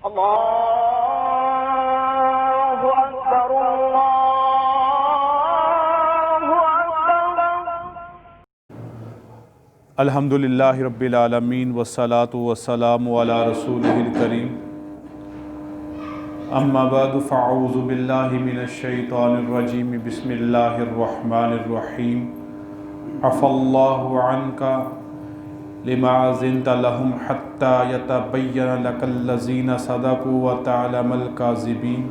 اللہ اکبر اللہ اکبر۔ الحمدللہ رب العالمین والصلاة والسلام علی رسولہ الکریم، اما بعد فاعوذ باللہ من الشیطان الرجیم، بسم اللہ الرحمن الرحیم۔ عفا اللہ عنک لما أذنت لهم حتى يتبين لك الذين صدقوا وتعلم الكاذبين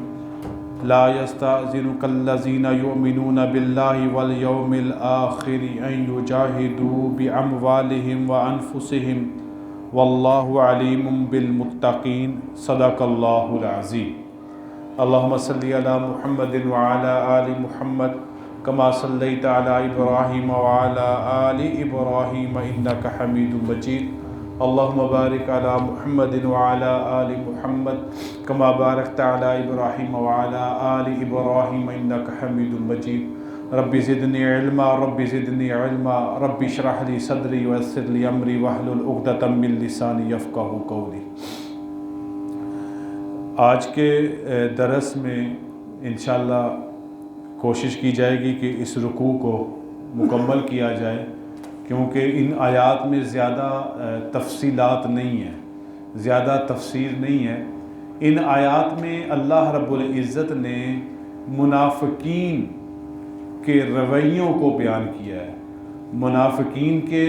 لا يستأذنك الذين يؤمنون بالله واليوم الآخر أن يجاهدوا بأموالهم وأنفسهم والله عليم بالمتقين صدق الله العظيم۔ اللهم صل على محمد وعلى آل محمد كما صليت على إبراهيم وعلى آل إبراهيم إنك حميد مجيد۔ اللهم بارك على محمد وعلى آل محمد كما باركت على إبراهيم وعلى آل إبراهيم إنك حميد مجيد۔ ربي زدني علما ربي زدني علما ربي اشرح لي صدري ويسر لي أمري واحلل عقدة من لساني يفقهوا قولي۔ آج کے درس میں انشاءاللہ کوشش کی جائے گی کہ اس رکوع کو مکمل کیا جائے، کیونکہ ان آیات میں زیادہ تفصیلات نہیں ہیں، زیادہ تفسیر نہیں ہے۔ ان آیات میں اللہ رب العزت نے منافقین کے رویوں کو بیان کیا ہے، منافقین کے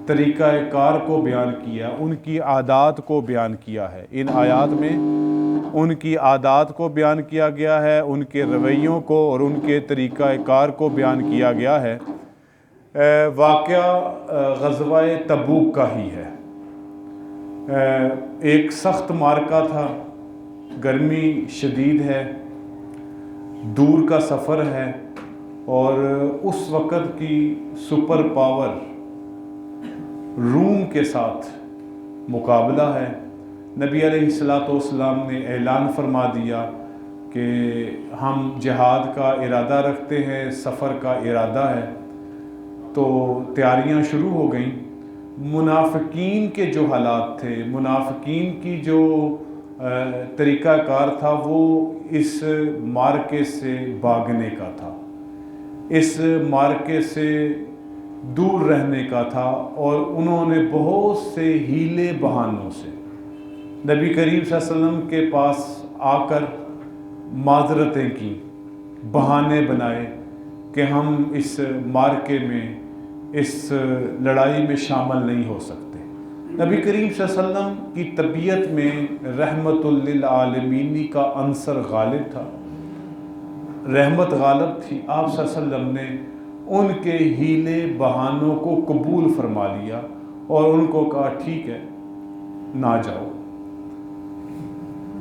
طریقہ کار کو بیان کیا، ان کی عادات کو بیان کیا ہے۔ ان آیات میں ان کی عادات کو بیان کیا گیا ہے، ان کے رویوں کو اور ان کے طریقہ کار کو بیان کیا گیا ہے۔ واقعہ غزوہ تبوک کا ہی ہے۔ ایک سخت معرکہ تھا، گرمی شدید ہے، دور کا سفر ہے، اور اس وقت کی سپر پاور روم کے ساتھ مقابلہ ہے۔ نبی علیہ السلام نے اعلان فرما دیا کہ ہم جہاد کا ارادہ رکھتے ہیں، سفر کا ارادہ ہے۔ تو تیاریاں شروع ہو گئیں۔ منافقین کے جو حالات تھے، منافقین کی جو طریقہ کار تھا، وہ اس معرکے سے بھاگنے کا تھا، اس معرکے سے دور رہنے کا تھا، اور انہوں نے بہت سے ہیلے بہانوں سے نبی کریم صلی اللہ علیہ وسلم کے پاس آ کر معذرتیں کی، بہانے بنائے کہ ہم اس معرکے میں، اس لڑائی میں شامل نہیں ہو سکتے۔ نبی کریم صلی اللہ علیہ وسلم کی طبیعت میں رحمت للعالمین کا عنصر غالب تھا، رحمت غالب تھی۔ آپ صلی اللہ علیہ وسلم نے ان کے ہیلے بہانوں کو قبول فرما لیا اور ان کو کہا ٹھیک ہے، نہ جاؤ۔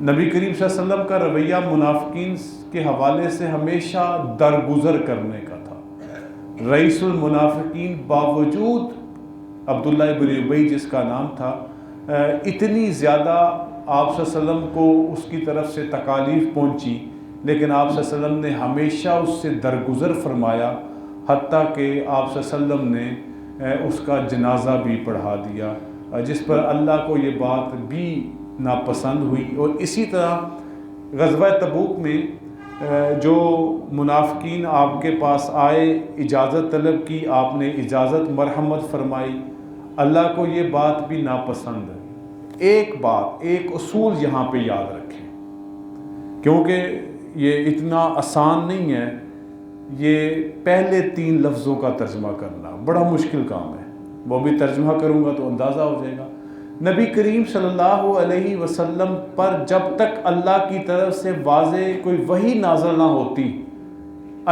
نبی کریم صلی اللہ علیہ وسلم کا رویہ منافقین کے حوالے سے ہمیشہ درگزر کرنے کا تھا۔ رئیس المنافقین باوجود عبداللہ ابن ابی جس کا نام تھا، اتنی زیادہ آپ صلی اللہ علیہ وسلم کو اس کی طرف سے تکالیف پہنچی، لیکن آپ صلی اللہ علیہ وسلم نے ہمیشہ اس سے درگزر فرمایا، حتیٰ کہ آپ صلی اللہ علیہ وسلم نے اس کا جنازہ بھی پڑھا دیا، جس پر اللہ کو یہ بات بھی ناپسند ہوئی۔ اور اسی طرح غزوہ تبوک میں جو منافقین آپ کے پاس آئے، اجازت طلب کی، آپ نے اجازت مرحمت فرمائی، اللہ کو یہ بات بھی ناپسند ہے۔ ایک بات، ایک اصول یہاں پہ یاد رکھیں، کیونکہ یہ اتنا آسان نہیں ہے، یہ پہلے 3 لفظوں کا ترجمہ کرنا بڑا مشکل کام ہے، وہ بھی ترجمہ کروں گا تو اندازہ ہو جائے گا۔ نبی کریم صلی اللہ علیہ وسلم پر جب تک اللہ کی طرف سے واضح کوئی وحی نازل نہ ہوتی،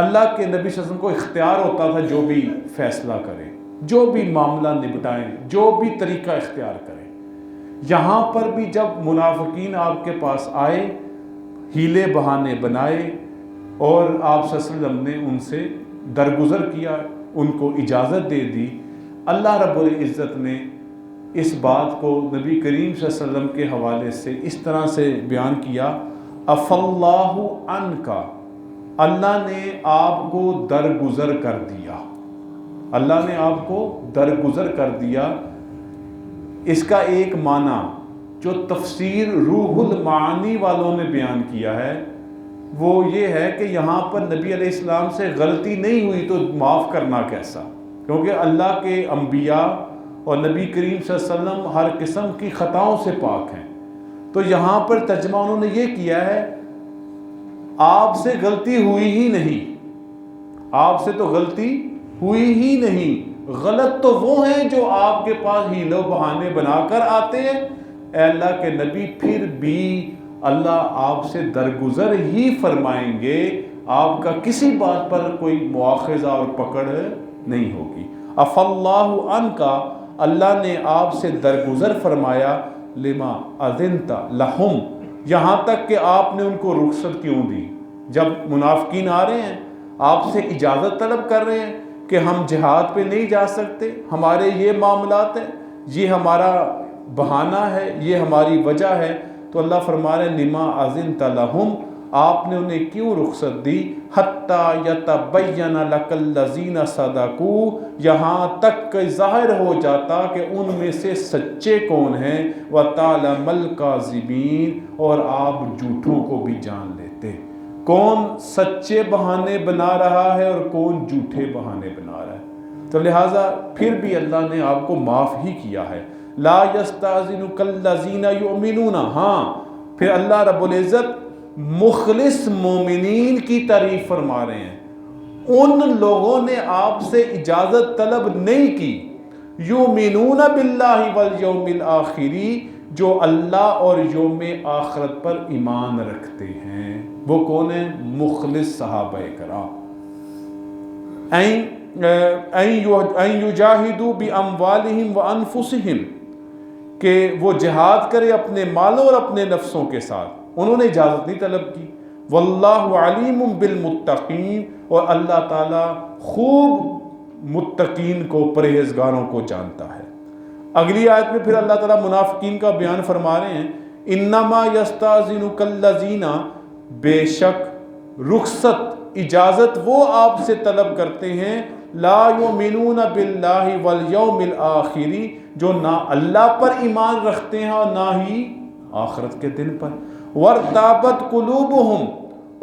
اللہ کے نبی صلی اللہ علیہ وسلم کو اختیار ہوتا تھا جو بھی فیصلہ کریں، جو بھی معاملہ نپٹائیں، جو بھی طریقہ اختیار کریں۔ یہاں پر بھی جب منافقین آپ کے پاس آئے، ہیلے بہانے بنائے، اور آپ صلی اللہ علیہ وسلم نے ان سے درگزر کیا، ان کو اجازت دے دی۔ اللہ رب العزت نے اس بات کو نبی کریم صلی اللہ علیہ وسلم کے حوالے سے اس طرح سے بیان کیا، عفا اللہ عنکا، اللہ نے آپ کو درگزر کر دیا، اللہ نے آپ کو درگزر کر دیا۔ اس کا ایک معنی جو تفسیر روح المعانی والوں نے بیان کیا ہے وہ یہ ہے کہ یہاں پر نبی علیہ السلام سے غلطی نہیں ہوئی تو معاف کرنا کیسا، کیونکہ اللہ کے انبیاء اور نبی کریم صلی اللہ علیہ وسلم ہر قسم کی خطاؤں سے پاک ہیں۔ تو یہاں پر ترجمہ انہوں نے یہ کیا ہے، آپ سے غلطی ہوئی ہی نہیں، آپ سے تو غلطی ہوئی ہی نہیں، غلط تو وہ ہیں جو آپ کے پاس ہیلے و بہانے بنا کر آتے ہیں۔ اے اللہ کے نبی پھر بھی اللہ آپ سے درگزر ہی فرمائیں گے، آپ کا کسی بات پر کوئی مواخذہ اور پکڑ نہیں ہوگی۔ اف اللہ عنک، اللہ نے آپ سے درگزر فرمایا، لما اذنت لہم، یہاں تک کہ آپ نے ان کو رخصت کیوں دی۔ جب منافقین آ رہے ہیں آپ سے اجازت طلب کر رہے ہیں کہ ہم جہاد پہ نہیں جا سکتے، ہمارے یہ معاملات ہیں، یہ ہمارا بہانہ ہے، یہ ہماری وجہ ہے، تو اللہ فرما رہے ہیں لما اذنت لہم، آپ نے انہیں کیوں رخصت دی، حتی یتبین لک الذین صدقوا، یہاں تک کہ ظاہر ہو جاتا کہ ان میں سے سچے کون ہیں، وتعلم الکاذبین، اور آپ جھوٹوں کو بھی جان لیتے، کون سچے بہانے بنا رہا ہے اور کون جھوٹے بہانے بنا رہا ہے۔ تو لہٰذا پھر بھی اللہ نے آپ کو معاف ہی کیا ہے۔ لا یستأذنک الذین یؤمنون، ہاں پھر اللہ رب العزت مخلص مومنین کی تعریف فرما رہے ہیں، ان لوگوں نے آپ سے اجازت طلب نہیں کی، یؤمنون باللہ والیوم الآخر، جو اللہ اور یوم آخرت پر ایمان رکھتے ہیں۔ وہ کون ہیں؟ مخلص صحابہ کرام۔ این یجاہدوا باموالہم وانفسہم، کہ وہ جہاد کرے اپنے مالوں اور اپنے نفسوں کے ساتھ، انہوں نے اجازت نہیں طلب کی۔ واللہ علیم بالمتقین، اور اللہ تعالیٰ خوب متقین کو، پرہیزگاروں کو جانتا ہے۔ اگلی آیت میں پھر اللہ تعالیٰ منافقین کا بیان فرما رہے ہیں، انما یستأذنک الذین، بے شک رخصت اجازت وہ آپ سے طلب کرتے ہیں، لا یؤمنون باللہ والیوم الآخر، جو نہ اللہ پر ایمان رکھتے ہیں اور نہ ہی آخرت کے دن پر، وارتابت قلوبہم،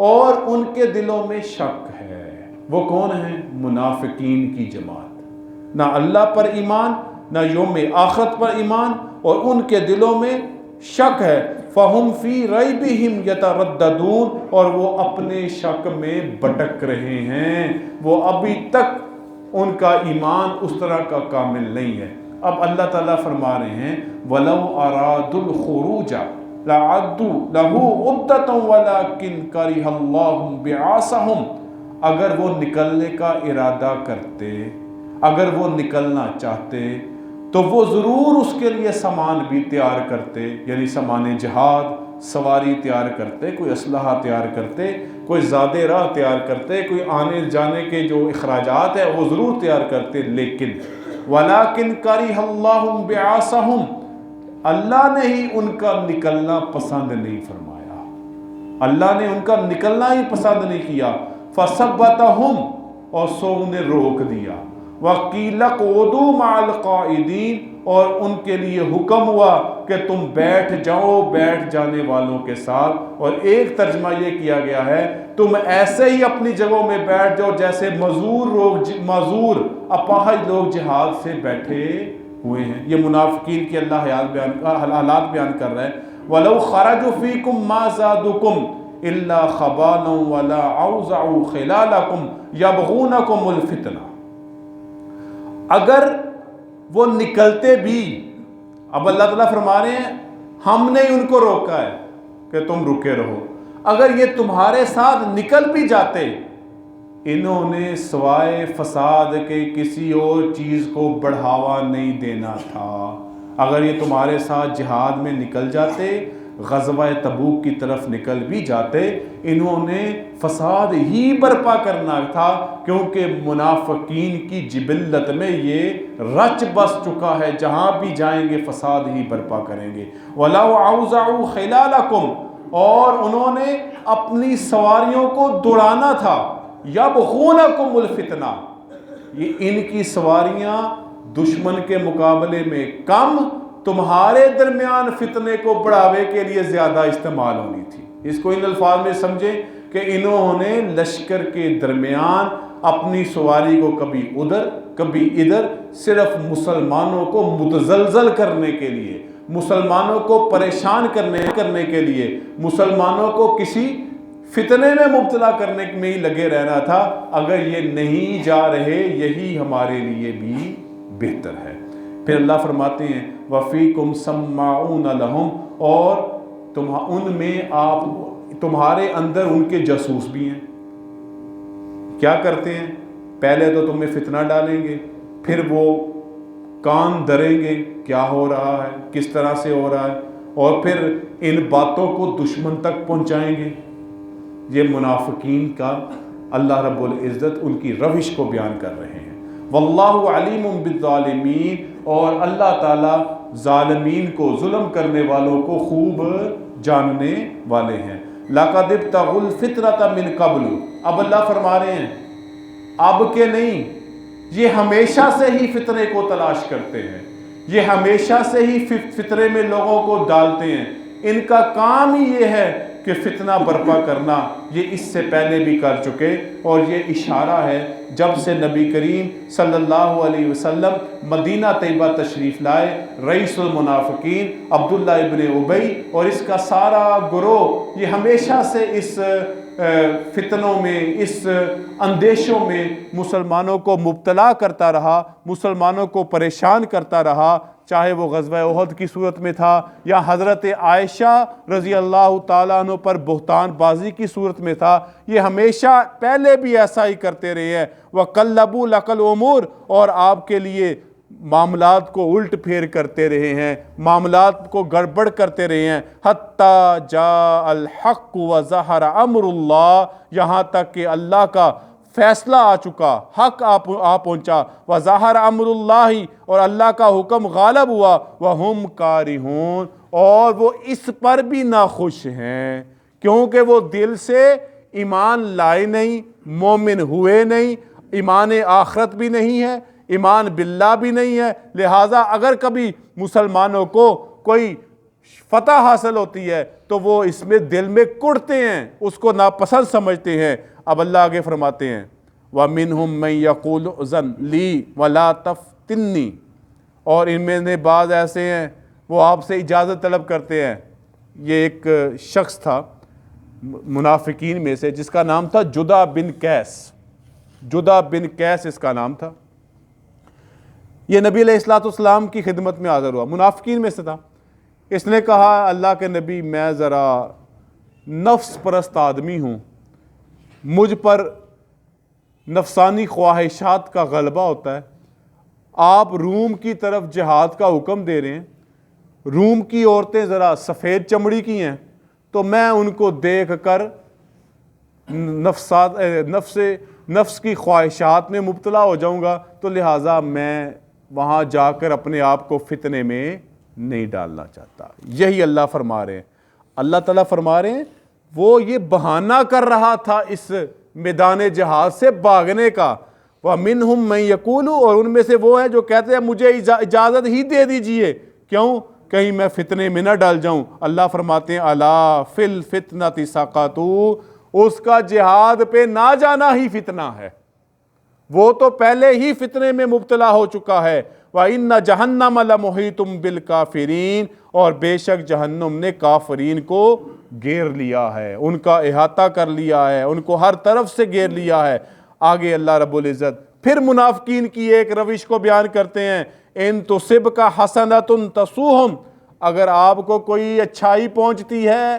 اور ان کے دلوں میں شک ہے۔ وہ کون ہیں؟ منافقین کی جماعت، نہ اللہ پر ایمان نہ یوم آخرت پر ایمان، اور ان کے دلوں میں شک ہے۔ فَهُمْ فِي رَيْبِهِمْ يَتَرَدَّدُونَ، اور وہ اپنے شک میں بھٹک رہے ہیں، وہ ابھی تک ان کا ایمان اس طرح کا کامل نہیں ہے۔ اب اللہ تعالیٰ فرما رہے ہیں وَلَوْ أَرَادُوا الْخُرُوجَ لَعَدُّوا لَهُ عُدَّةً وَلَكِنْ كَرِهَ اللَّهُ بِعَاثَهُمْ، اگر وہ نکلنے کا ارادہ کرتے، اگر وہ نکلنا چاہتے تو وہ ضرور اس کے لیے سامان بھی تیار کرتے، یعنی سامان جہاد، سواری تیار کرتے، کوئی اسلحہ تیار کرتے، کوئی زادِ راہ تیار کرتے، کوئی آنے جانے کے جو اخراجات ہیں وہ ضرور تیار کرتے، لیکن وَلَكِنْ كَرِهَ اللَّهُ بِعَاثَهُمْ، اللہ نے ہی ان کا نکلنا پسند نہیں فرمایا، اللہ نے ان کا نکلنا ہی پسند نہیں کیا، فَثَبَّتَهُمْ، اور سو انہیں روک دیا، وَقِيلَ اقْعُدُوا مَعَ الْقَاعِدِينَ، اور ان کے لیے حکم ہوا کہ تم بیٹھ جاؤ بیٹھ جانے والوں کے ساتھ، اور ایک ترجمہ یہ کیا گیا ہے تم ایسے ہی اپنی جگہوں میں بیٹھ جاؤ جیسے معذور اپاہج لوگ جہاد سے بیٹھے ہوئے ہیں۔ یہ منافقین کی اللہ حالات بیان کر رہا ہے۔ وَلَوْ خَرَجُوا فِيكُمْ مَا زَادُوكُمْ إِلَّا خَبَالًا وَلَا أَوْزَعُوا خِلَالَكُمْ يَبْغُونَكُمُ الْفِتْنَةَ، اگر وہ نکلتے بھی، اب اللہ تعالیٰ فرما رہے ہیں ہم نے ان کو روکا ہے کہ تم رکے رہو، اگر یہ تمہارے ساتھ نکل بھی جاتے، انہوں نے سوائے فساد کے کسی اور چیز کو بڑھاوا نہیں دینا تھا۔ اگر یہ تمہارے ساتھ جہاد میں نکل جاتے، غزوہ تبوک کی طرف نکل بھی جاتے، انہوں نے فساد ہی برپا کرنا تھا، کیونکہ منافقین کی جبلت میں یہ رچ بس چکا ہے، جہاں بھی جائیں گے فساد ہی برپا کریں گے۔ وَلَوْ أَوْزَعُوا خِلَالَكُمْ، اور انہوں نے اپنی سواریوں کو دوڑانا تھا، يَبْغُونَكُمُ الْفِتْنَةَ، یہ ان کی سواریاں دشمن کے مقابلے میں کم تمہارے درمیان فتنے کو بڑھاوے کے لیے زیادہ استعمال ہونی تھی۔ اس کو ان الفاظ میں سمجھیں کہ انہوں نے لشکر کے درمیان اپنی سواری کو کبھی ادھر کبھی ادھر صرف مسلمانوں کو متزلزل کرنے کے لیے، مسلمانوں کو پریشان کرنے کے لیے، مسلمانوں کو کسی فتنے میں مبتلا کرنے میں ہی لگے رہنا تھا۔ اگر یہ نہیں جا رہے یہی ہمارے لیے بھی بہتر ہے۔ پھر اللہ فرماتے ہیں وَفِيكُمْ سَمَّاعُونَ لَهُمْ، اور ان میں آپ تمہارے اندر ان کے جاسوس بھی ہیں۔ کیا کرتے ہیں؟ پہلے تو تمہیں فتنہ ڈالیں گے، پھر وہ کان دھریں گے کیا ہو رہا ہے، کس طرح سے ہو رہا ہے، اور پھر ان باتوں کو دشمن تک پہنچائیں گے۔ یہ منافقین کا اللہ رب العزت ان کی روش کو بیان کر رہے ہیں۔ واللہ علیم بالظالمین، اور اللہ تعالیٰ ظالمین کو، ظلم کرنے والوں کو خوب جاننے والے ہیں۔ لَقَدِ ابْتَغُوا الْفِتْنَةَ مِنْ قَبْلُ، اب اللہ فرما رہے ہیں اب کے نہیں، یہ ہمیشہ سے ہی فتنے کو تلاش کرتے ہیں، یہ ہمیشہ سے ہی فتنے میں لوگوں کو ڈالتے ہیں۔ ان کا کام ہی یہ ہے کہ فتنہ برپا کرنا، یہ اس سے پہلے بھی کر چکے، اور یہ اشارہ ہے جب سے نبی کریم صلی اللہ علیہ وسلم مدینہ طیبہ تشریف لائے، رئیس المنافقین عبداللہ ابن ابی اور اس کا سارا گروہ یہ ہمیشہ سے اس فتنوں میں، اس اندیشوں میں مسلمانوں کو مبتلا کرتا رہا، مسلمانوں کو پریشان کرتا رہا، چاہے وہ غزوہ احد کی صورت میں تھا یا حضرت عائشہ رضی اللہ تعالیٰ عنہ پر بہتان بازی کی صورت میں تھا۔ یہ ہمیشہ پہلے بھی ایسا ہی کرتے رہے ہیں۔ وَقَلَّبُوا لَكَ الْأُمُورَ، اور آپ کے لیے معاملات کو الٹ پھیر کرتے رہے ہیں، معاملات کو گڑبڑ کرتے رہے ہیں۔ حَتَّى جَاءَ الْحَقُّ وَظَهَرَ أَمْرُ اللَّهِ، یہاں تک کہ اللہ کا فیصلہ آ چکا، حق آ پہنچا۔ وَظَهَرَ أَمْرُ اللَّهِ، اور اللہ کا حکم غالب ہوا۔ وَهُمْ كَارِهُونَ، اور وہ اس پر بھی ناخوش ہیں، کیونکہ وہ دل سے ایمان لائے نہیں، مومن ہوئے نہیں، ایمان آخرت بھی نہیں ہے، ایمان باللہ بھی نہیں ہے۔ لہٰذا اگر کبھی مسلمانوں کو کوئی فتح حاصل ہوتی ہے تو وہ اس میں دل میں کڑتے ہیں، اس کو ناپسند سمجھتے ہیں۔ اب اللہ آگے فرماتے ہیں وَمِنْهُمْ مَنْ يَقُولُ اُذَنْ لِي وَلَا تَفْتِنِّي، اور ان میں نے بعض ایسے ہیں وہ آپ سے اجازت طلب کرتے ہیں۔ یہ ایک شخص تھا منافقین میں سے جس کا نام تھا جدہ بن قیس، جدہ بن قیس اس کا نام تھا۔ یہ نبی علیہ السلام کی خدمت میں حاضر ہوا، منافقین میں سے تھا۔ اس نے کہا اللہ کے نبی میں ذرا نفس پرست آدمی ہوں، مجھ پر نفسانی خواہشات کا غلبہ ہوتا ہے، آپ روم کی طرف جہاد کا حکم دے رہے ہیں، روم کی عورتیں ذرا سفید چمڑی کی ہیں، تو میں ان کو دیکھ کر نفس کی خواہشات میں مبتلا ہو جاؤں گا، تو لہٰذا میں وہاں جا کر اپنے آپ کو فتنے میں نہیں ڈالنا چاہتا۔ یہی اللہ فرما رہے ہیں، اللہ تعالیٰ فرما رہے ہیں وہ یہ بہانہ کر رہا تھا اس میدان جہاد سے بھاگنے کا۔ وَمِنْهُمْ مَنْ يَقُولُ، اور ان میں سے وہ ہے جو کہتے ہیں مجھے اجازت ہی دے دیجئے، کیوں؟ کہیں میں فتنے میں نہ ڈال جاؤں۔ اللہ فرماتے ہیں اَلَا فِي الْفِتْنَةِ سَقَطُوا، اس کا جہاد پہ نہ جانا ہی فتنہ ہے، وہ تو پہلے ہی فتنے میں مبتلا ہو چکا ہے۔ وَإِنَّ جَهَنَّمَ لَمُحِيطٌ بِالْكَافِرِينَ، اور بے شک جہنم نے کافرین کو گھیر لیا ہے، ان کا احاطہ کر لیا ہے، ان کو ہر طرف سے گھیر لیا ہے۔ آگے اللہ رب العزت پھر منافقین کی ایک روش کو بیان کرتے ہیں، ان تصبک حسنۃ تسؤہم، اگر آپ کو کوئی اچھائی پہنچتی ہے،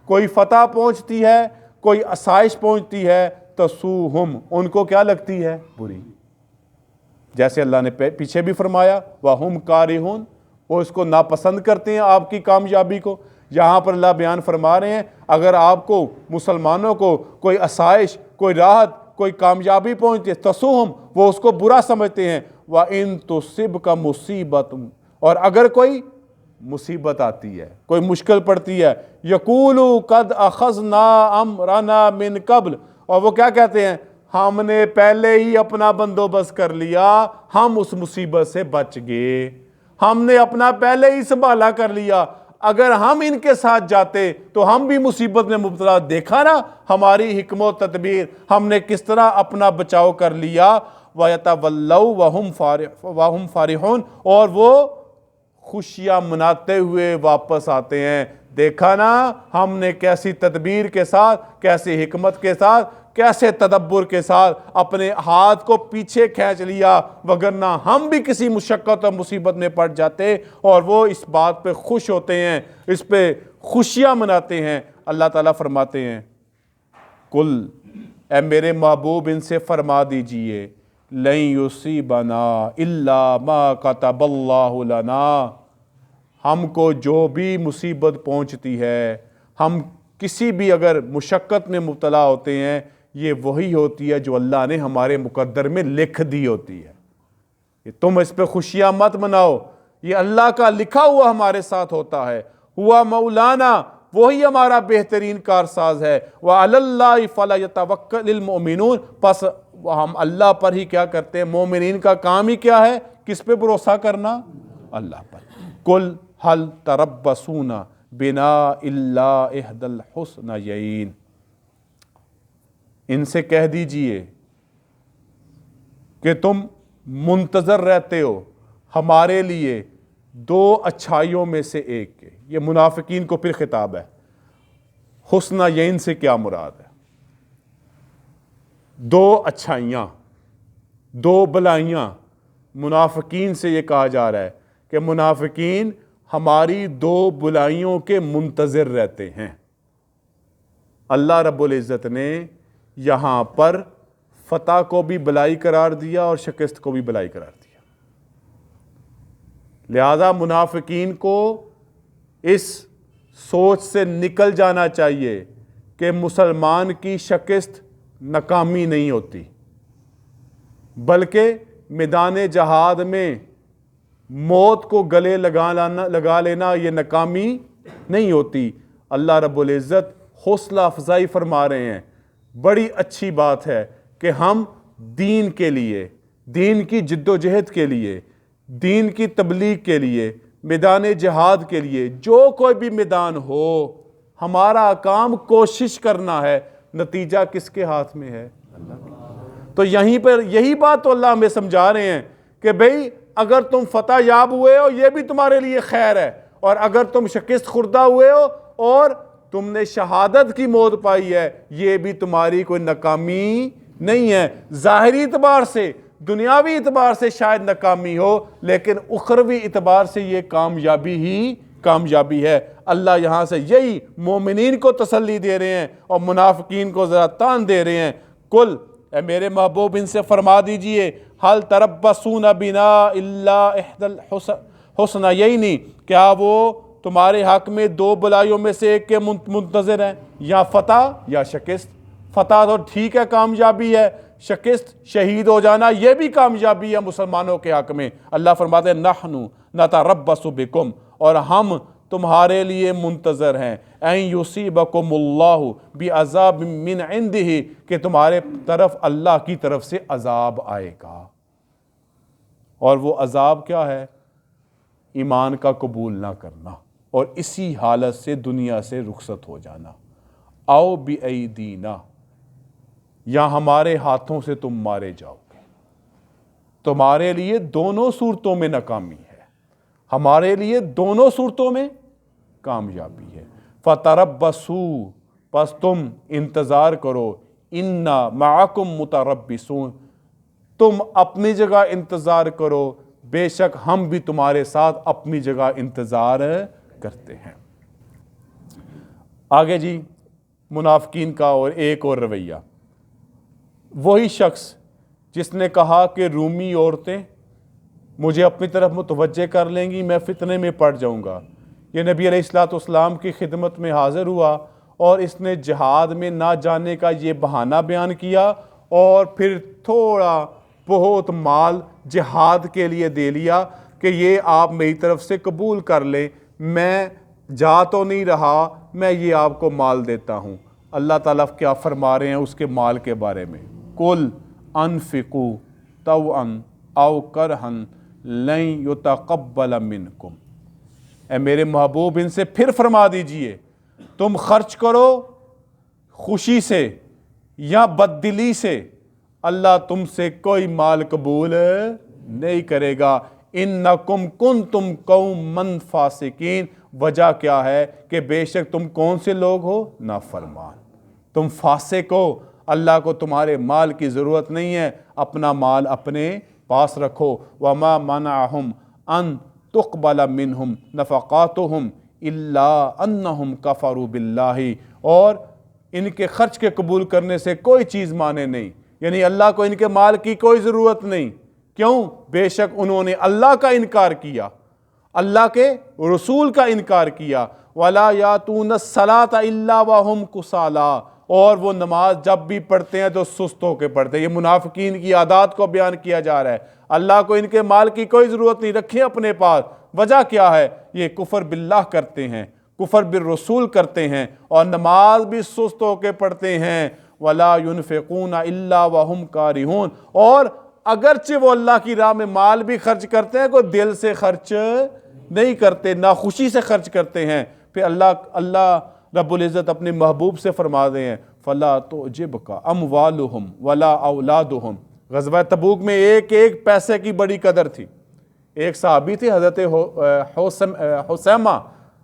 کوئی فتح پہنچتی ہے، کوئی آسائش پہنچتی ہے، تسؤہم، ان کو کیا لگتی ہے؟ بری۔ جیسے اللہ نے پیچھے بھی فرمایا وَهُمْ كَارِهُونَ، وہ اس کو ناپسند کرتے ہیں آپ کی کامیابی کو۔ یہاں پر اللہ بیان فرما رہے ہیں اگر آپ کو مسلمانوں کو کوئی آسائش، کوئی راحت، کوئی کامیابی پہنچتی ہے، تسؤہم، وہ اس کو برا سمجھتے ہیں۔ وَإِن تُصِبْكَ مُصِیبَةٌ، اور اگر کوئی مصیبت آتی ہے، کوئی مشکل پڑتی ہے، يَقُولُوا قَدْ أَخَذْنَا أَمْرَنَا مِنْ قَبْلِ، اور وہ کیا کہتے ہیں؟ ہم نے پہلے ہی اپنا بندوبست کر لیا، ہم اس مصیبت سے بچ گئے، ہم نے اپنا پہلے ہی سنبھالا کر لیا، اگر ہم ان کے ساتھ جاتے تو ہم بھی مصیبت میں مبتلا. دیکھا نا ہماری حکم و تدبیر، ہم نے کس طرح اپنا بچاؤ کر لیا. وَيَتَوَلَّوْا وَهُمْ فَارِحُونَ، اور وہ خوشیاں مناتے ہوئے واپس آتے ہیں. دیکھا نا ہم نے کیسی تدبیر کے ساتھ، کیسی حکمت کے ساتھ، کیسے تدبر کے ساتھ اپنے ہاتھ کو پیچھے کھینچ لیا، وگرنہ ہم بھی کسی مشقت اور مصیبت میں پڑ جاتے. اور وہ اس بات پہ خوش ہوتے ہیں، اس پہ خوشیاں مناتے ہیں. اللہ تعالیٰ فرماتے ہیں کل، اے میرے محبوب ان سے فرما دیجئے، لن یصیبنا الا ما کتب اللہ لنا، ہم کو جو بھی مصیبت پہنچتی ہے، ہم کسی بھی اگر مشقت میں مبتلا ہوتے ہیں، یہ وہی ہوتی ہے جو اللہ نے ہمارے مقدر میں لکھ دی ہوتی ہے. تم اس پہ خوشیاں مت مناؤ، یہ اللہ کا لکھا ہوا ہمارے ساتھ ہوتا ہے. ہوا مولانا، وہی ہمارا بہترین کارساز ہے. وَعَلَى اللَّهِ فَلْيَتَوَكَّلِ الْمُؤْمِنُونَ، پس ہم اللہ پر ہی کیا کرتے ہیں؟ مومنین کا کام ہی کیا ہے؟ کس پہ بھروسہ کرنا؟ اللہ پر. قُلْ هَلْ تَرَبَّصُونَ بِنَا إِلَّا إِحْدَى الْحُسْنَيَيْنِ، ان سے کہہ دیجئے کہ تم منتظر رہتے ہو ہمارے لیے دو اچھائیوں میں سے ایک کے. یہ منافقین کو پھر خطاب ہے. حسنیین سے کیا مراد ہے؟ دو اچھائیاں، دو بلائیاں. منافقین سے یہ کہا جا رہا ہے کہ منافقین ہماری دو بلائیوں کے منتظر رہتے ہیں. اللہ رب العزت نے یہاں پر فتح کو بھی بلائی قرار دیا اور شکست کو بھی بلائی قرار دیا. لہذا منافقین کو اس سوچ سے نکل جانا چاہیے کہ مسلمان کی شکست ناکامی نہیں ہوتی، بلکہ میدان جہاد میں موت کو گلے لگا لینا یہ ناکامی نہیں ہوتی. اللہ رب العزت حوصلہ افزائی فرما رہے ہیں. بڑی اچھی بات ہے کہ ہم دین کے لیے، دین کی جد و جہد کے لیے، دین کی تبلیغ کے لیے، میدان جہاد کے لیے، جو کوئی بھی میدان ہو، ہمارا کام کوشش کرنا ہے. نتیجہ کس کے ہاتھ میں ہے؟ اللہ کے. تو یہیں پر یہی بات تو اللہ ہمیں سمجھا رہے ہیں کہ بھئی اگر تم فتح یاب ہوئے ہو یہ بھی تمہارے لیے خیر ہے، اور اگر تم شکست خوردہ ہوئے ہو اور تم نے شہادت کی موت پائی ہے، یہ بھی تمہاری کوئی ناکامی نہیں ہے. ظاہری اعتبار سے، دنیاوی اعتبار سے شاید ناکامی ہو، لیکن اخروی اعتبار سے یہ کامیابی ہی کامیابی ہے. اللہ یہاں سے یہی مومنین کو تسلی دے رہے ہیں اور منافقین کو ذرا تان دے رہے ہیں. کل، اے میرے محبوب ان سے فرما دیجئے، حل تربصون بنا الا احدى الحسنیین، کیا وہ تمہارے حق میں دو بلائیوں میں سے ایک کے منتظر ہیں، یا فتح یا شکست؟ فتح تو ٹھیک ہے، کامیابی ہے، شکست شہید ہو جانا یہ بھی کامیابی ہے مسلمانوں کے حق میں. اللہ فرماتے ہیں نحن نتربص بکم، اور ہم تمہارے لیے منتظر ہیں، ان یصیبکم اللہ بعذاب من عنده، کہ تمہارے طرف اللہ کی طرف سے عذاب آئے گا. اور وہ عذاب کیا ہے؟ ایمان کا قبول نہ کرنا اور اسی حالت سے دنیا سے رخصت ہو جانا. او بایدینا، یا ہمارے ہاتھوں سے تم مارے جاؤ گے. تمہارے لیے دونوں صورتوں میں ناکامی ہے، ہمارے لیے دونوں صورتوں میں کامیابی ہے. فتربصوا، پس تم انتظار کرو، انا معکم متربصون، تم اپنی جگہ انتظار کرو، بے شک ہم بھی تمہارے ساتھ اپنی جگہ انتظار کرتے ہیں. آگے جی منافقین کا اور ایک اور رویہ. وہی شخص جس نے کہا کہ رومی عورتیں مجھے اپنی طرف متوجہ کر لیں گی، میں فتنے میں پڑ جاؤں گا. یہ نبی علیہ السلام کی خدمت میں حاضر ہوا اور اس نے جہاد میں نہ جانے کا یہ بہانہ بیان کیا اور پھر تھوڑا بہت مال جہاد کے لیے دے لیا کہ یہ آپ میری طرف سے قبول کر لیں، میں جا تو نہیں رہا، میں یہ آپ کو مال دیتا ہوں. اللہ تعالیٰ کیا فرما رہے ہیں اس کے مال کے بارے میں؟ قُلْ أَنفِقُوا طَوْعًا أَوْ كَرْهًا لن یتقبل منکم، اے میرے محبوب ان سے پھر فرما دیجئے تم خرچ کرو خوشی سے یا بددلی سے، اللہ تم سے کوئی مال قبول نہیں کرے گا۔ انکم کنتم قوما فاسقین، وجہ کیا ہے کہ بے شک تم کون سے لوگ ہو؟ نافرمان، تم فاسق ہو، اللہ کو تمہارے مال کی ضرورت نہیں ہے، اپنا مال اپنے پاس رکھو۔ وما منعہم ان تقبل منہم نفقاتہم الا انہم کفروا باللہ، اور ان کے خرچ کے قبول کرنے سے کوئی چیز مانے نہیں، یعنی اللہ کو ان کے مال کی کوئی ضرورت نہیں۔ کیوں؟ بے شک انہوں نے اللہ کا انکار کیا، اللہ کے رسول کا انکار کیا۔ وَلَا يَأْتُونَ الصَّلَاةَ إِلَّا وَهُمْ كُسَالَىٰ، اور وہ نماز جب بھی پڑھتے ہیں تو سست ہو کے پڑھتے ہیں۔ یہ منافقین کی عادات کو بیان کیا جا رہا ہے۔ اللہ کو ان کے مال کی کوئی ضرورت نہیں، رکھیں اپنے پاس۔ وجہ کیا ہے؟ یہ کفر باللہ کرتے ہیں، کفر بالرسول کرتے ہیں، اور نماز بھی سست ہو کے پڑھتے ہیں۔ وَلَا يُنْفِقُونَ إِلَّا وَهُمْ كَارِهُونَ، اور اگرچہ وہ اللہ کی راہ میں مال بھی خرچ کرتے ہیں، کوئی دل سے خرچ نہیں کرتے، ناخوشی سے خرچ کرتے ہیں۔ پھر اللہ رب العزت اپنے محبوب سے فرما دے ہیں فَلَا تُعْجِبْكَ أَمْوَالُهُمْ وَلَا أَوْلَادُهُمْ۔ غزوہ تبوک میں ایک ایک پیسے کی بڑی قدر تھی۔ ایک صحابی تھی حضرت حسیمہ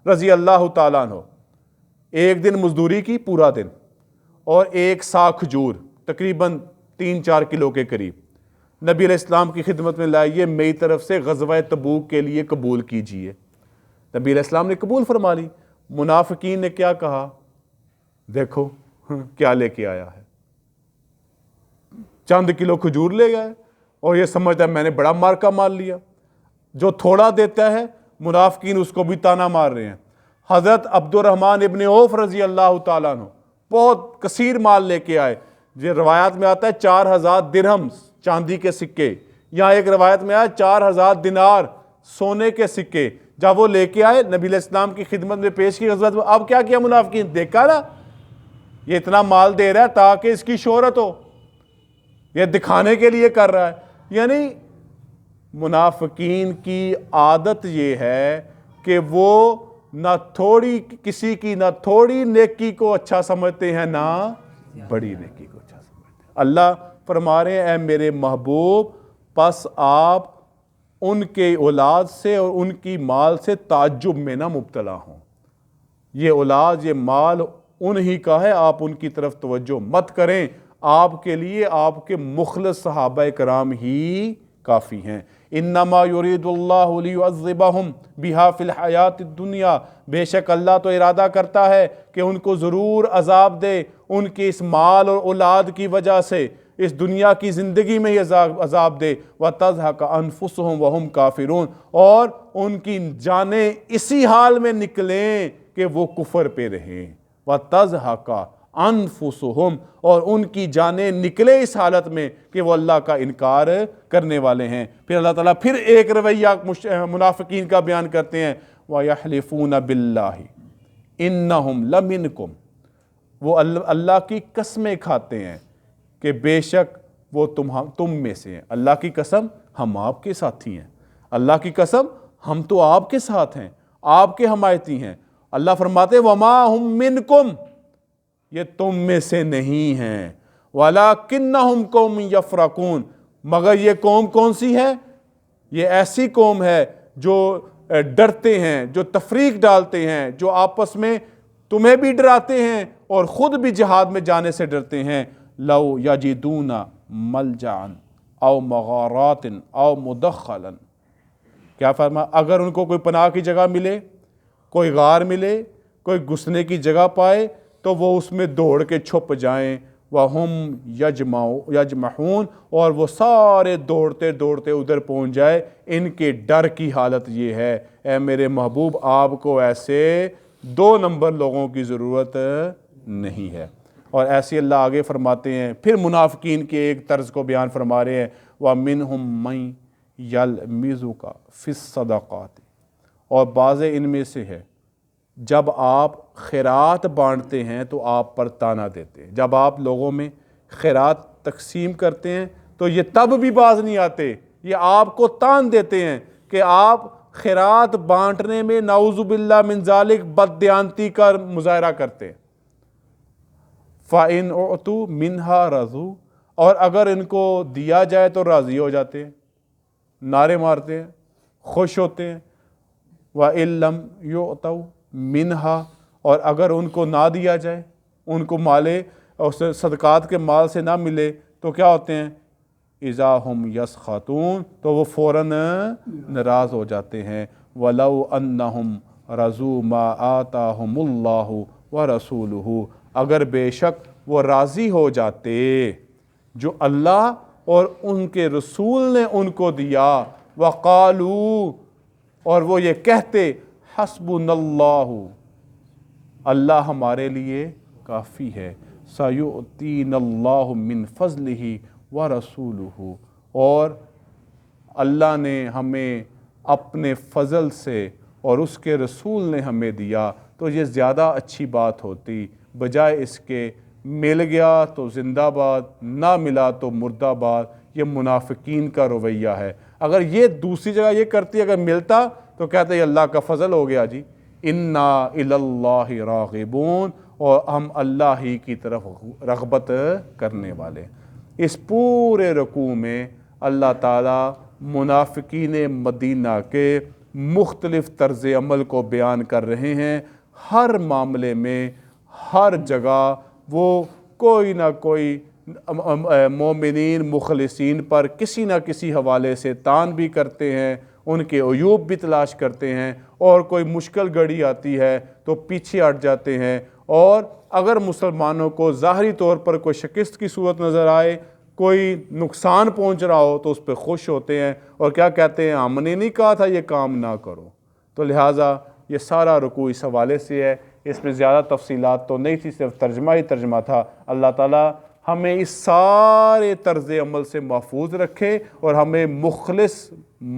رضی اللہ تعالیٰ عنہ، ایک دن مزدوری کی پورا دن، اور ایک سا کھجور تقریباً 3-4 کلو کے قریب نبی علیہ السلام کی خدمت میں لائیے، میری طرف سے غزوہ تبوک کے لیے قبول کیجئے۔ نبی علیہ السلام نے قبول فرما لی۔ منافقین نے کیا کہا؟ دیکھو کیا لے کے آیا ہے، چند کلو کھجور لے گئے، اور یہ سمجھتا ہے میں نے بڑا مارکا مار لیا۔ جو تھوڑا دیتا ہے منافقین اس کو بھی تانا مار رہے ہیں۔ حضرت عبد الرحمن ابن عوف رضی اللہ تعالیٰ عنہ بہت کثیر مال لے کے آئے، یہ روایت میں آتا ہے 4000 درہم چاندی کے سکے، یہاں ایک روایت میں آیا 4000 دینار سونے کے سکے۔ جب وہ لے کے آئے نبی علیہ السلام کی خدمت میں پیش کی غزوہ، اب کیا کیا منافقین؟ دیکھا نا یہ اتنا مال دے رہا ہے تاکہ اس کی شہرت ہو، یہ دکھانے کے لیے کر رہا ہے۔ یعنی منافقین کی عادت یہ ہے کہ وہ نہ تھوڑی کسی کی نہ تھوڑی نیکی کو اچھا سمجھتے ہیں، نہ بڑی نیکی کو اچھا سمجھتے ہیں۔ اللہ فرما رہے ہیں اے میرے محبوب پس آپ ان کے اولاد سے اور ان کی مال سے تعجب میں نہ مبتلا ہوں۔ یہ اولاد یہ مال انہی کا ہے، آپ ان کی طرف توجہ مت کریں، آپ کے لیے آپ کے مخلص صحابہ کرام ہی کافی ہیں۔ انما یرید اللہ لیعذبہم بہا فی الحیات الدنیا، بے شک اللہ تو ارادہ کرتا ہے کہ ان کو ضرور عذاب دے ان کے اس مال اور اولاد کی وجہ سے، اس دنیا کی زندگی میں ہی عذاب دے۔ وَتَضْحَكَ أَنفُسُهُمْ وَهُمْ كَافِرُونَ، اور ان کی جانیں اسی حال میں نکلیں کہ وہ کفر پہ رہیں۔ وَتَضْحَكَ أَنفُسُهُمْ، اور ان کی جانیں نکلے اس حالت میں کہ وہ اللہ کا انکار کرنے والے ہیں۔ پھر اللہ تعالیٰ پھر ایک رویہ منافقین کا بیان کرتے ہیں وَيَحْلِفُونَ بِاللَّهِ إِنَّهُمْ لَمِنْكُمْ، وہ اللہ کی قسمیں کھاتے ہیں کہ بے شک وہ تم میں سے ہیں۔ اللہ کی قسم ہم آپ کے ساتھی ہیں، اللہ کی قسم ہم تو آپ کے ساتھ ہیں، آپ کے حمایتی ہیں۔ اللہ فرماتے ہیں وَمَا هُم مِّنْكُمْ، یہ تم میں سے نہیں ہیں، وَلَكِنَّهُمْ قَوْمٌ يَفْرَقُونَ، مگر یہ قوم کون سی ہے؟ یہ ایسی قوم ہے جو ڈرتے ہیں، جو تفریق ڈالتے ہیں، جو آپس میں تمہیں بھی ڈراتے ہیں اور خود بھی جہاد میں جانے سے ڈرتے ہیں۔ لو یجدون ملجعا او مغارات او مدخلا، کیا فرما؟ اگر ان کو کوئی پناہ کی جگہ ملے، کوئی غار ملے، کوئی گھسنے کی جگہ پائے تو وہ اس میں دوڑ کے چھپ جائیں۔ وَهُمْ يَجْمَحُونَ، اور وہ سارے دوڑتے دوڑتے ادھر پہنچ جائے۔ ان کے ڈر کی حالت یہ ہے اے میرے محبوب آپ کو ایسے 2 نمبر لوگوں کی ضرورت نہیں ہے۔ اور ایسے اللہ آگے فرماتے ہیں، پھر منافقین کے ایک طرز کو بیان فرما رہے ہیں وَمِنْهُمْ مَنْ يَلْمِزُكَ فِي الصَّدَقَاتِ، اور بعض ان میں سے ہے جب آپ خیرات بانٹتے ہیں تو آپ پر تانا دیتے ہیں، جب آپ لوگوں میں خیرات تقسیم کرتے ہیں تو یہ تب بھی باز نہیں آتے، یہ آپ کو تان دیتے ہیں کہ آپ خیرات بانٹنے میں نعوذ باللہ من ذالک بددیانتی کا مظاہرہ کرتے ہیں۔ فَإِنْ أُعْتُوا مِنْهَا رَضُوا، اور اگر ان کو دیا جائے تو راضی ہو جاتے ہیں، نعرے مارتے ہیں، خوش ہوتے ہیں۔ وَإِن لَّمْ يُعْتَوْا مِنْهَا، اور اگر ان کو نہ دیا جائے، ان کو مالے اور صدقات کے مال سے نہ ملے تو کیا ہوتے ہیں؟ اذا ہم یسخطون، تو وہ فوراً ناراض ہو جاتے ہیں۔ وَلَوْ أَنَّهُمْ رَضُوا مَا آتَاهُمُ اللَّهُ وَرَسُولُهُ، اگر بے شک وہ راضی ہو جاتے جو اللہ اور ان کے رسول نے ان کو دیا، وَقَالُوا، اور وہ یہ کہتے حسبنا اللہ، اللہ ہمارے لیے کافی ہے، سَيُؤْتِينَ اللَّهُ مِنْ فَضْلِهِ وَرَسُولُهُ، اور اللہ نے ہمیں اپنے فضل سے اور اس کے رسول نے ہمیں دیا، تو یہ زیادہ اچھی بات ہوتی بجائے اس کے مل گیا تو زندہ باد، نہ ملا تو مردہ باد۔ یہ منافقین کا رویہ ہے۔ اگر یہ دوسری جگہ یہ کرتی، اگر ملتا تو کہتے یہ اللہ کا فضل ہو گیا جی، اِنَّا إِلَى اللَّهِ رَاغِبُونَ، اور ہم اللہ ہی کی طرف رغبت کرنے والے۔ اس پورے رکوع میں اللہ تعالیٰ منافقین مدینہ کے مختلف طرز عمل کو بیان کر رہے ہیں۔ ہر معاملے میں، ہر جگہ وہ کوئی نہ کوئی مومنین مخلصین پر کسی نہ کسی حوالے سے طعن بھی کرتے ہیں، ان کے عیوب بھی تلاش کرتے ہیں، اور کوئی مشکل گھڑی آتی ہے تو پیچھے ہٹ جاتے ہیں، اور اگر مسلمانوں کو ظاہری طور پر کوئی شکست کی صورت نظر آئے، کوئی نقصان پہنچ رہا ہو تو اس پہ خوش ہوتے ہیں، اور کیا کہتے ہیں؟ ہم نے نہیں کہا تھا یہ کام نہ کرو۔ تو لہٰذا یہ سارا رکوع اس حوالے سے ہے، اس میں زیادہ تفصیلات تو نہیں تھی، صرف ترجمہ ہی ترجمہ تھا۔ اللہ تعالیٰ ہمیں اس سارے طرز عمل سے محفوظ رکھے، اور ہمیں مخلص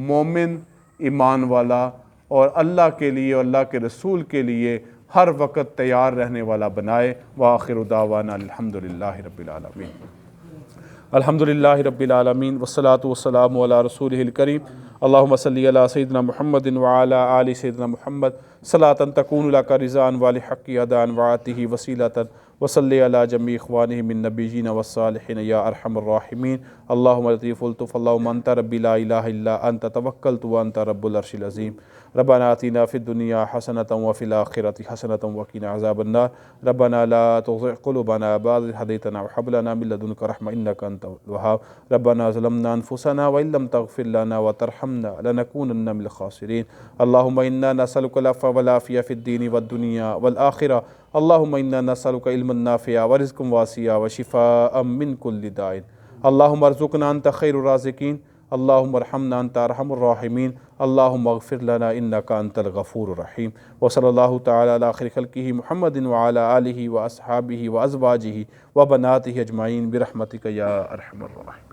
مومن، ایمان والا، اور اللہ کے لیے اور اللہ کے رسول کے لیے ہر وقت تیار رہنے والا بنائے۔ وآخر دعوانا الحمدللہ رب العالمین۔ الحمدللہ رب العالمین، والصلاة والسلام علی رسولہ الکریم۔ اللہم صلی علی سیدنا محمد وعلی آل سیدنا محمد صلاۃ تکون لک رضا ولحق ادا وآتہ وسیلۃ، وصلی علی جمیع اخوانہ من نبیین والصالحین یا ارحم الراحمین۔ اللہم لطیف الطف، اللہم انت ربی لا الہ الا انت توکلت وانت رب العرش العظیم۔ ربنا آتنا فی الدنیا حسنۃ وفی الآخرۃ حسنۃ وقنا عذاب النار۔ ربنا لا تزغ قلوبنا بعد إذ هديتنا وهب لنا من لدنك رحمة إنك أنت الوهاب۔ ربنا ظلمنا أنفسنا وإن لم تغفر لنا وترحمنا لنكونن من الخاسرين۔ اللهم إنا نسألك العفو والعافية في الدين والدنيا والآخرة۔ اللهم إنا نسألك علما نافعا ورزقا واسعا وشفاء من كل داء۔ اللهم ارزقنا أنت خير الرازقين، اللهم ارحمنا أنت أرحم الراحمين، اللهم اغفر لنا إنك أنت الغفور الرحيم۔ وصلى الله تعالى على خير خلقه محمد وعلى آله وأصحابه وأزواجه وبناته أجمعين برحمتك يا أرحم الراحمين۔